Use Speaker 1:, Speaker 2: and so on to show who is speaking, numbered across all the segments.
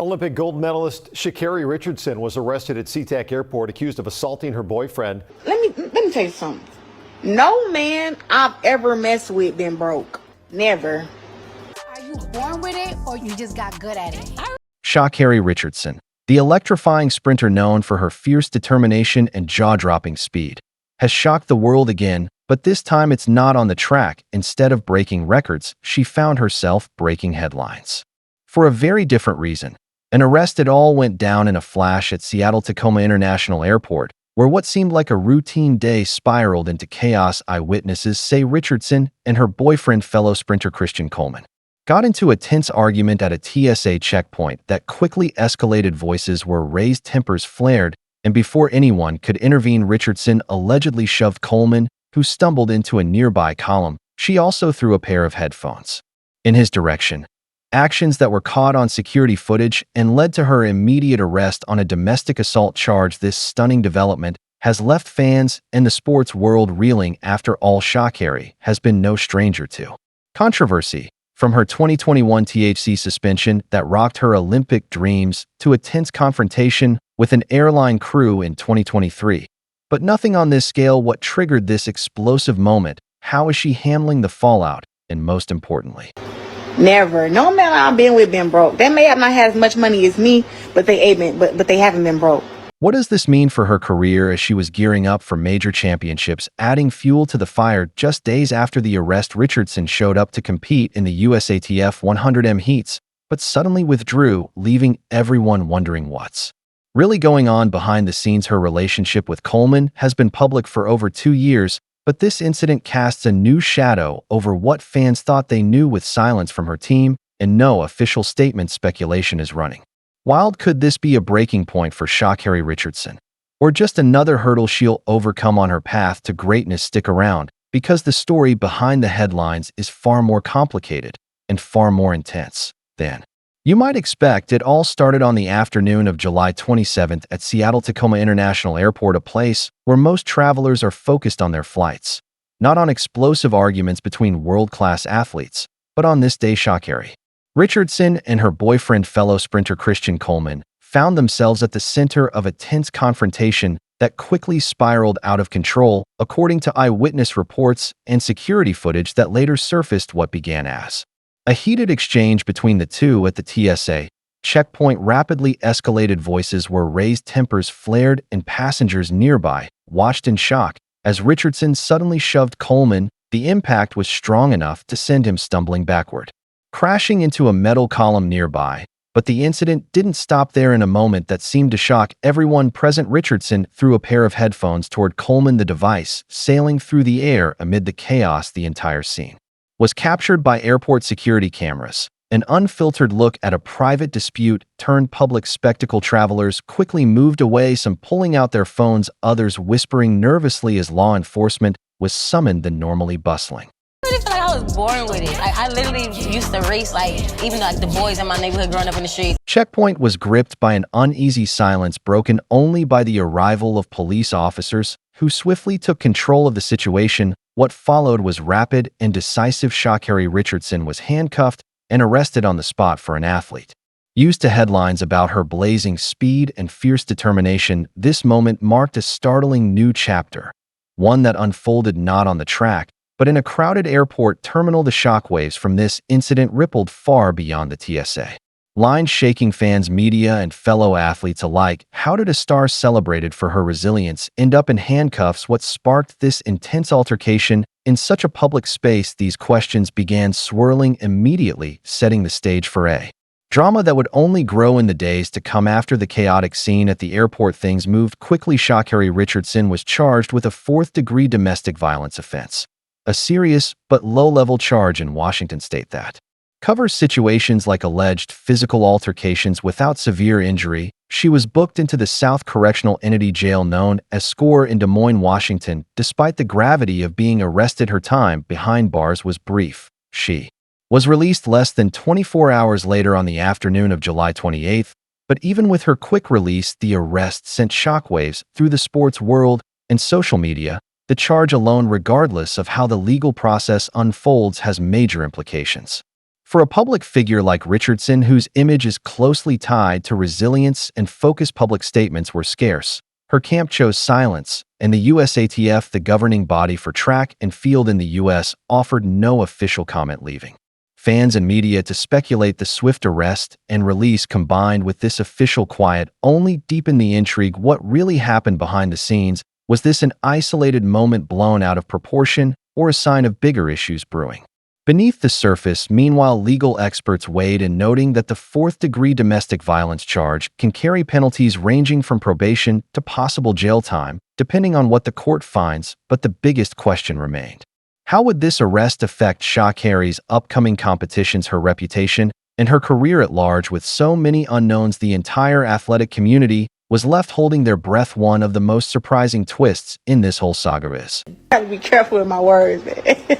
Speaker 1: Olympic gold medalist Sha'Carri Richardson was arrested at Sea-Tac Airport accused of assaulting her boyfriend.
Speaker 2: Let me tell you something. No man I've ever messed with been broke. Never.
Speaker 3: Are you born with it or you just got good at it?
Speaker 4: Sha'Carri Richardson, the electrifying sprinter known for her fierce determination and jaw-dropping speed, has shocked the world again, but this time it's not on the track. Instead of breaking records, she found herself breaking headlines. For a very different reason. An arrest. It all went down in a flash at Seattle-Tacoma International Airport, where what seemed like a routine day spiraled into chaos. Eyewitnesses say Richardson and her boyfriend, fellow sprinter Christian Coleman, got into a tense argument at a TSA checkpoint that quickly escalated. Voices were raised, tempers flared, and before anyone could intervene, Richardson allegedly shoved Coleman, who stumbled into a nearby column. She also threw a pair of headphones in his direction. Actions that were caught on security footage and led to her immediate arrest on a domestic assault charge. This stunning development has left fans and the sports world reeling. After all, Sha'Carri has been no stranger to controversy. From her 2021 THC suspension that rocked her Olympic dreams to a tense confrontation with an airline crew in 2023. But nothing on this scale. What triggered this explosive moment? How is she handling the fallout? And most importantly,
Speaker 2: Never. No man I've been with been broke. They may have not had as much money as me, but they haven't been broke.
Speaker 4: what does this mean for her career as she was gearing up for major championships? Adding fuel to the fire, just days after the arrest, Richardson showed up to compete in the USATF 100m heats, but suddenly withdrew, leaving everyone wondering what's really going on behind the scenes. Her relationship with Coleman has been public for over 2 years, but this incident casts a new shadow over what fans thought they knew. With silence from her team and no official statement, speculation is running wild. Could this be a breaking point for Sha'Carri Richardson, or just another hurdle she'll overcome on her path to greatness? Stick around, because the story behind the headlines is far more complicated and far more intense than you might expect. It all started on the afternoon of July 27th at Seattle-Tacoma International Airport, a place where most travelers are focused on their flights, not on explosive arguments between world-class athletes. But on this day, Sha'Carri Richardson and her boyfriend, fellow sprinter Christian Coleman, found themselves at the center of a tense confrontation that quickly spiraled out of control, according to eyewitness reports and security footage that later surfaced. What began as a heated exchange between the two at the TSA checkpoint rapidly escalated. Voices were raised, tempers flared, and passengers nearby watched in shock as Richardson suddenly shoved Coleman. The impact was strong enough to send him stumbling backward, crashing into a metal column nearby. But the incident didn't stop there. In a moment that seemed to shock everyone present, Richardson threw a pair of headphones toward Coleman, the device sailing through the air amid the chaos. The entire scene was captured by airport security cameras. An unfiltered look at a private dispute turned public spectacle. Travelers quickly moved away, some pulling out their phones, others whispering nervously as law enforcement was summoned. The normally bustling
Speaker 5: I really feel like I was born with it. Like, I literally used to race, even like the boys in my neighborhood growing up in the street.
Speaker 4: checkpoint was gripped by an uneasy silence, broken only by the arrival of police officers who swiftly took control of the situation. What followed was rapid and decisive. Sha'Carri Richardson was handcuffed and arrested on the spot. For an athlete used to headlines about her blazing speed and fierce determination, this moment marked a startling new chapter, one that unfolded not on the track, but in a crowded airport terminal. The shockwaves from this incident rippled far beyond the TSA line, shaking fans, media, and fellow athletes alike. How did a star celebrated for her resilience end up in handcuffs? What sparked this intense altercation in such a public space? These questions began swirling immediately, setting the stage for a drama that would only grow in the days to come. After the chaotic scene at the airport, things moved quickly. Sha'Carri Richardson was charged with a 4th-degree domestic violence offense, a serious but low-level charge in Washington state that covers situations like alleged physical altercations without severe injury. She was booked into the South Correctional Entity jail known as SCORE in Des Moines, Washington. Despite the gravity of being arrested, her time behind bars was brief. She was released less than 24 hours later on the afternoon of July 28th. But even with her quick release, the arrest sent shockwaves through the sports world and social media. The charge alone, regardless of how the legal process unfolds, has major implications For a public figure like Richardson, whose image is closely tied to resilience and focused public statements were scarce, her camp chose silence, and the USATF, the governing body for track and field in the U.S., offered no official comment, leaving fans and media to speculate. The swift arrest and release, combined with this official quiet, only deepened the intrigue. What really happened behind the scenes? Was this an isolated moment blown out of proportion, or a sign of bigger issues brewing? Beneath the surface, meanwhile, legal experts weighed in, noting that the fourth-degree domestic violence charge can carry penalties ranging from probation to possible jail time, depending on what the court finds. But the biggest question remained: how would this arrest affect ShaCarri's upcoming competitions, her reputation, and her career at large? With so many unknowns, the entire athletic community was left holding their breath. One of the most surprising twists in this whole saga is
Speaker 2: Gotta be careful with my words, man.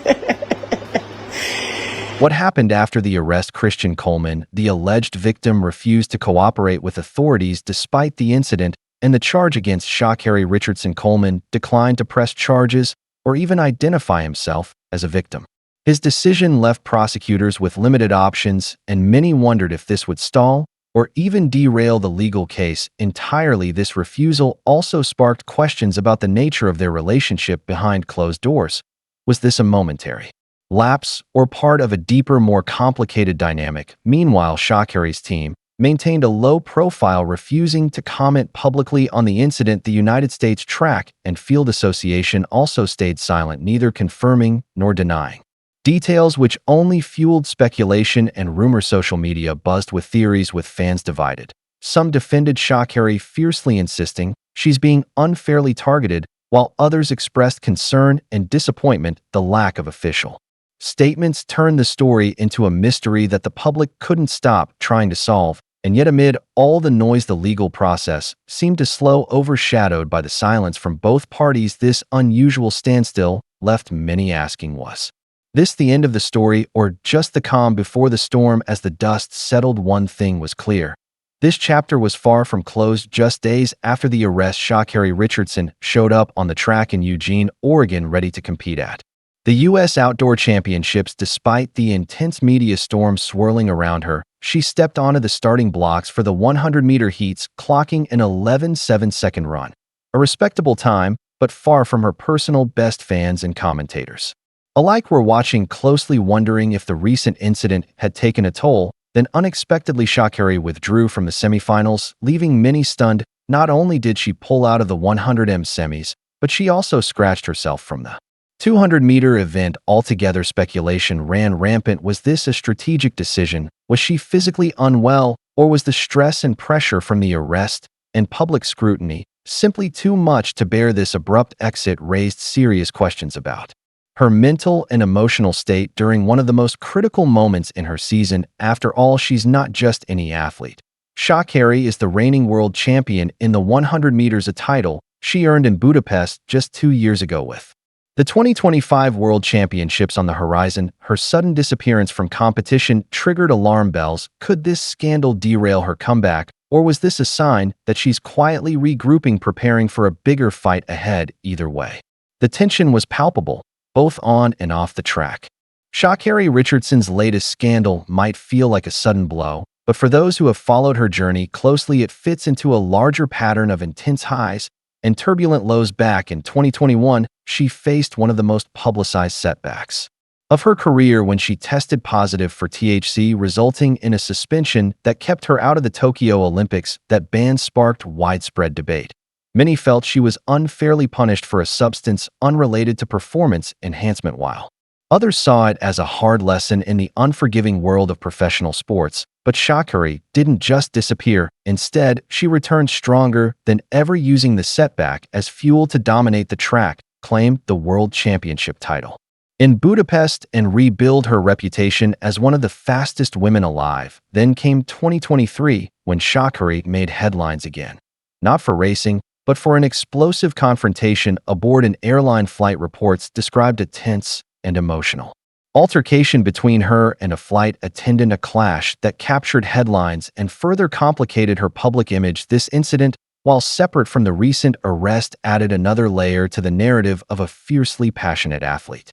Speaker 4: what happened after the arrest. Christian Coleman, the alleged victim, refused to cooperate with authorities despite the incident and the charge against ShaCarri Richardson. Coleman declined to press charges or even identify himself as a victim. His decision left prosecutors with limited options, and many wondered if this would stall or even derail the legal case entirely. This refusal also sparked questions about the nature of their relationship behind closed doors. Was this a momentary lapse or part of a deeper, more complicated dynamic? Meanwhile, ShaCarri's team maintained a low profile, refusing to comment publicly on the incident. The United States Track and Field Association also stayed silent, neither confirming nor denying details, which only fueled speculation and rumor. Social media buzzed with theories, with fans divided. Some defended ShaCarri, fiercely insisting she's being unfairly targeted, while others expressed concern and disappointment. The lack of official statements turned the story into a mystery that the public couldn't stop trying to solve. And yet, amid all the noise, the legal process seemed to slow, overshadowed by the silence from both parties. This unusual standstill left many asking, was this the end of the story, or just the calm before the storm? As the dust settled, one thing was clear: this chapter was far from closed. Just days after the arrest, ShaCarri Richardson showed up on the track in Eugene, Oregon, ready to compete at the U.S. Outdoor Championships. Despite the intense media storm swirling around her, she stepped onto the starting blocks for the 100-meter heats, clocking an 11.7-second run. A respectable time, but far from her personal best. Fans and commentators alike were watching closely, wondering if the recent incident had taken a toll. Then unexpectedly, ShaCarri withdrew from the semifinals, leaving many stunned. Not only did she pull out of the 100m semis, but she also scratched herself from the 200-meter event altogether. Speculation ran rampant. Was this a strategic decision? Was she physically unwell, or was the stress and pressure from the arrest and public scrutiny simply too much to bear? This abrupt exit raised serious questions about her mental and emotional state during one of the most critical moments in her season. After all, she's not just any athlete. ShaCarri is the reigning world champion in the 100 meters, a title she earned in Budapest just 2 years ago. With the 2025 World Championships on the horizon, her sudden disappearance from competition triggered alarm bells. Could this scandal derail her comeback, or was this a sign that she's quietly regrouping, preparing for a bigger fight ahead? Either way, the tension was palpable, both on and off the track. ShaCarri Richardson's latest scandal might feel like a sudden blow, but for those who have followed her journey closely, it fits into a larger pattern of intense highs and turbulent lows. Back in 2021, she faced one of the most publicized setbacks of her career when she tested positive for THC, resulting in a suspension that kept her out of the Tokyo Olympics. That ban sparked widespread debate. Many felt she was unfairly punished for a substance unrelated to performance enhancement, while others saw it as a hard lesson in the unforgiving world of professional sports. But ShaCarri didn't just disappear. Instead, she returned stronger than ever, using the setback as fuel to dominate the track, claim the World Championship title in Budapest, and rebuild her reputation as one of the fastest women alive. Then came 2023, when ShaCarri made headlines again, not for racing, but for an explosive confrontation aboard an airline flight. Reports described a tense and emotional altercation between her and a flight attendant, a clash that captured headlines and further complicated her public image. This incident, while separate from the recent arrest, added another layer to the narrative of a fiercely passionate athlete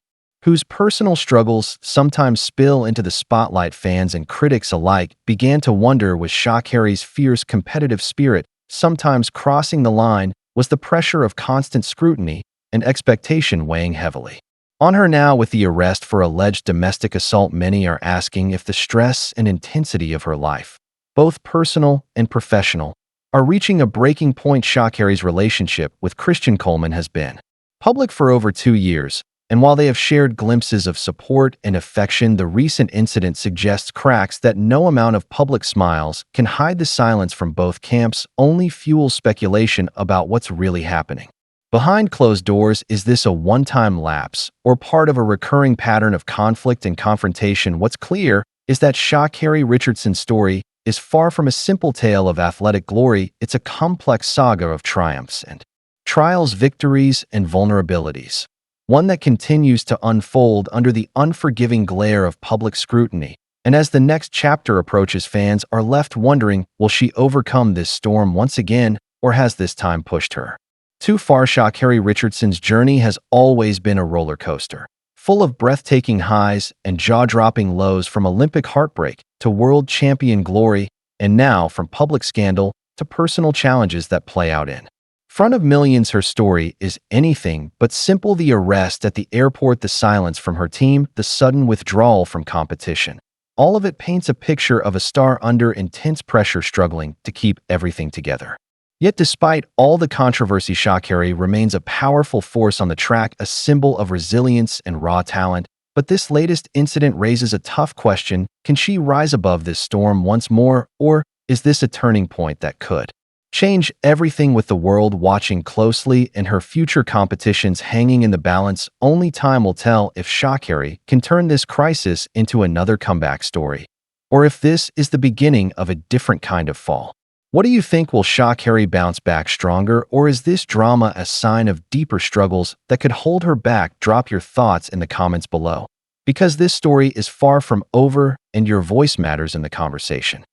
Speaker 4: whose personal struggles sometimes spill into the spotlight. Fans and critics alike began to wonder, was ShaCarri's fierce competitive spirit sometimes crossing the line? Was the pressure of constant scrutiny and expectation weighing heavily on her? Now, with the arrest for alleged domestic assault, many are asking if the stress and intensity of her life, both personal and professional, are reaching a breaking point. ShaCarri's relationship with Christian Coleman has been public for over 2 years, and while they have shared glimpses of support and affection, the recent incident suggests cracks that no amount of public smiles can hide. The silence from both camps only fuels speculation about what's really happening behind closed doors. Is this a one-time lapse or part of a recurring pattern of conflict and confrontation? What's clear is that ShaCarri Richardson's story is far from a simple tale of athletic glory. It's a complex saga of triumphs and trials, victories, and vulnerabilities, one that continues to unfold under the unforgiving glare of public scrutiny. And as the next chapter approaches, fans are left wondering, will she overcome this storm once again, or has this time pushed her too far? ShaCarri Richardson's journey has always been a roller coaster, full of breathtaking highs and jaw-dropping lows, from Olympic heartbreak to world champion glory, and now from public scandal to personal challenges that play out in front of millions. Her story is anything but simple. The arrest at the airport, the silence from her team, the sudden withdrawal from competition, all of it paints a picture of a star under intense pressure, struggling to keep everything together. Yet despite all the controversy, ShaCarri remains a powerful force on the track, a symbol of resilience and raw talent. But this latest incident raises a tough question. Can she rise above this storm once more, or is this a turning point that could change everything? With the world watching closely and her future competitions hanging in the balance, only time will tell if ShaCarri can turn this crisis into another comeback story, or if this is the beginning of a different kind of fall. What do you think? Will ShaCarri bounce back stronger, or is this drama a sign of deeper struggles that could hold her back? Drop your thoughts in the comments below, because this story is far from over and your voice matters in the conversation.